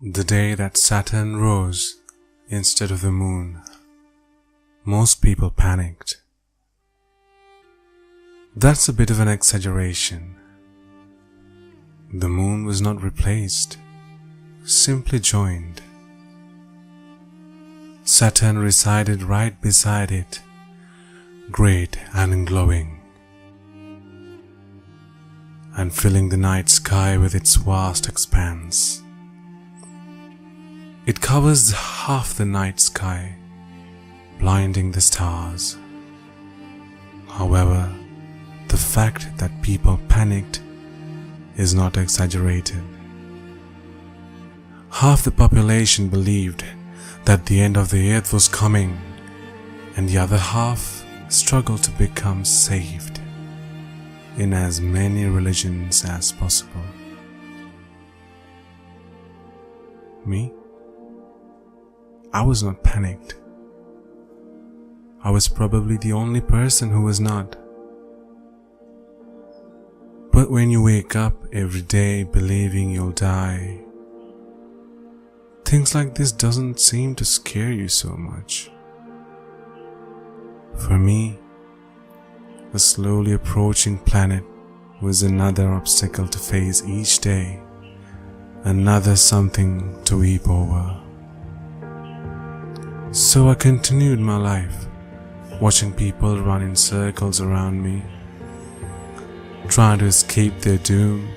The day that Saturn rose instead of the moon, most people panicked. That's a bit of an exaggeration. The moon was not replaced, simply joined. Saturn resided right beside it, great and glowing, and filling the night sky with its vast expanse. It covers half the night sky, blinding the stars. However, the fact that people panicked is not exaggerated. Half the population believed that the end of the earth was coming, and the other half struggled to become saved in as many religions as possible. Me? I was not panicked. I was probably the only person who was not. But when you wake up every day believing you'll die, things like this doesn't seem to scare you so much. For me, the slowly approaching planet was another obstacle to face each day, another something to weep over. So I continued my life, watching people run in circles around me, trying to escape their doom.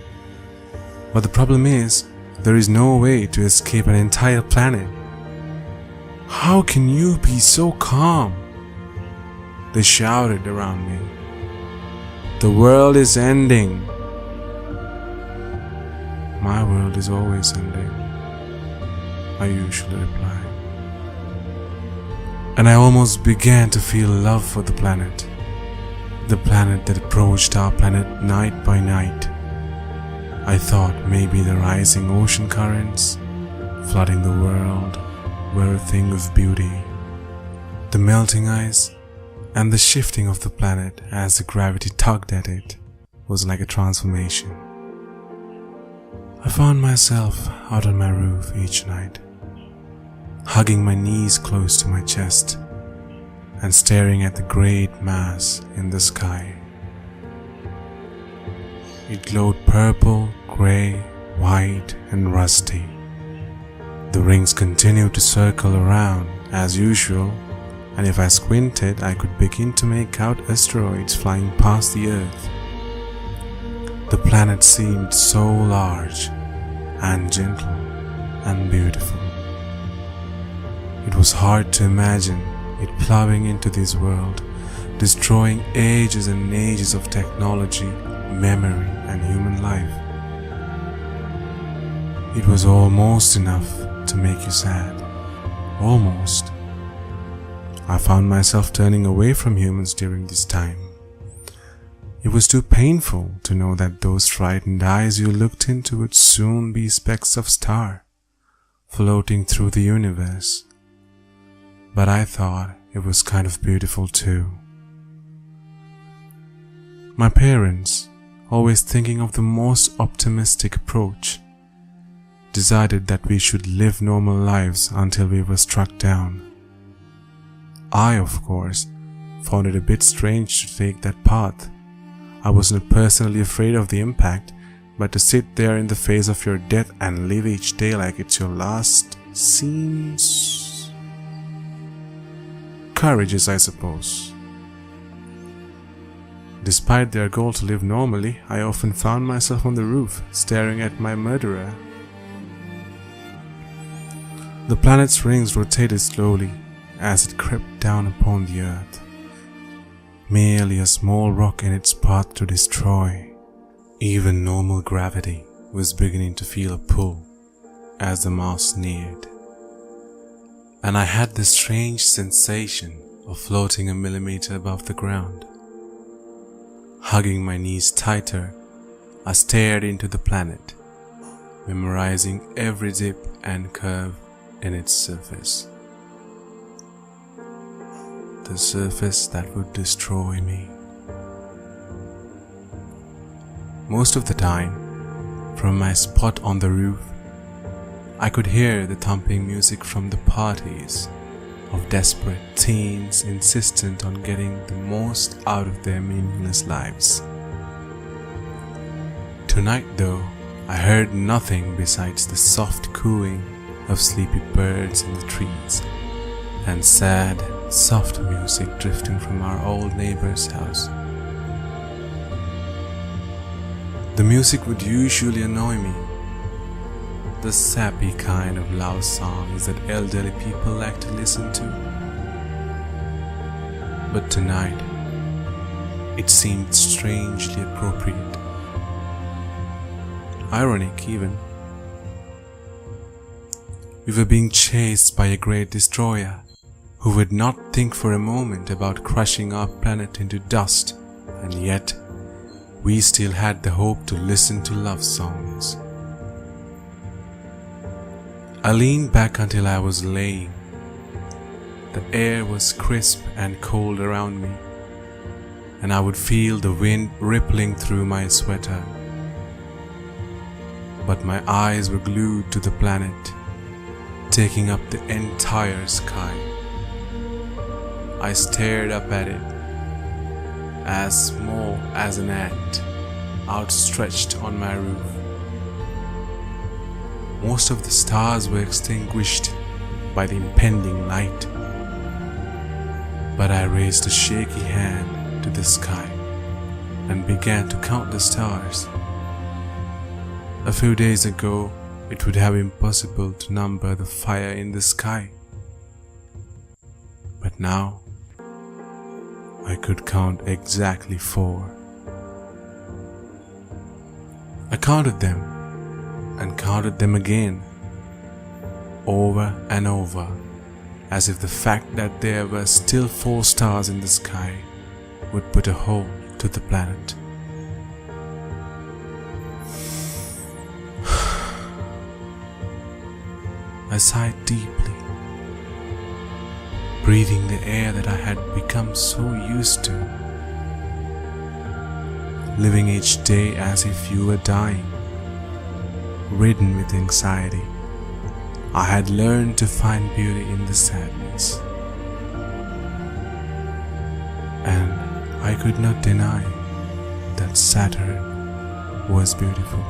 But the problem is, there is no way to escape an entire planet. How can you be so calm? They shouted around me. The world is ending. My world is always ending, I usually reply. And I almost began to feel love for the planet that approached our planet night by night. I thought maybe the rising ocean currents flooding the world were a thing of beauty. The melting ice and the shifting of the planet as the gravity tugged at it was like a transformation. I found myself out on my roof each night, hugging my knees close to my chest and staring at the great mass in the sky. It glowed purple, grey, white and rusty. The rings continued to circle around as usual, and if I squinted I could begin to make out asteroids flying past the Earth. The planet seemed so large and gentle and beautiful. It was hard to imagine it plowing into this world, destroying ages and ages of technology, memory and human life. It was almost enough to make you sad. Almost. I found myself turning away from humans during this time. It was too painful to know that those frightened eyes you looked into would soon be specks of star floating through the universe. But I thought it was kind of beautiful too. My parents, always thinking of the most optimistic approach, decided that we should live normal lives until we were struck down. I, of course, found it a bit strange to take that path. I was not personally afraid of the impact, but to sit there in the face of your death and live each day like it's your last seems courageous, I suppose. Despite their goal to live normally, I often found myself on the roof, staring at my murderer. The planet's rings rotated slowly as it crept down upon the Earth, merely a small rock in its path to destroy. Even normal gravity was beginning to feel a pull as the mass neared, and I had this strange sensation of floating a millimeter above the ground. Hugging my knees tighter, I stared into the planet, memorizing every dip and curve in its surface. The surface that would destroy me. Most of the time, from my spot on the roof, I could hear the thumping music from the parties of desperate teens insistent on getting the most out of their meaningless lives. Tonight, though, I heard nothing besides the soft cooing of sleepy birds in the trees and sad, soft music drifting from our old neighbor's house. The music would usually annoy me, the sappy kind of love songs that elderly people like to listen to. But tonight, it seemed strangely appropriate. Ironic even. We were being chased by a great destroyer who would not think for a moment about crushing our planet into dust, and yet we still had the hope to listen to love songs. I leaned back until I was laying. The air was crisp and cold around me, and I would feel the wind rippling through my sweater. But my eyes were glued to the planet, taking up the entire sky. I stared up at it, as small as an ant, outstretched on my roof. Most of the stars were extinguished by the impending night, but I raised a shaky hand to the sky and began to count the stars. A few days ago, it would have been impossible to number the fire in the sky, but now I could count exactly 4. I counted them and counted them again, over and over, as if the fact that there were still 4 stars in the sky would put a halt to the planet. I sighed deeply, breathing the air that I had become so used to, living each day as if you were dying, ridden with anxiety. I had learned to find beauty in the sadness, and I could not deny that Saturn was beautiful.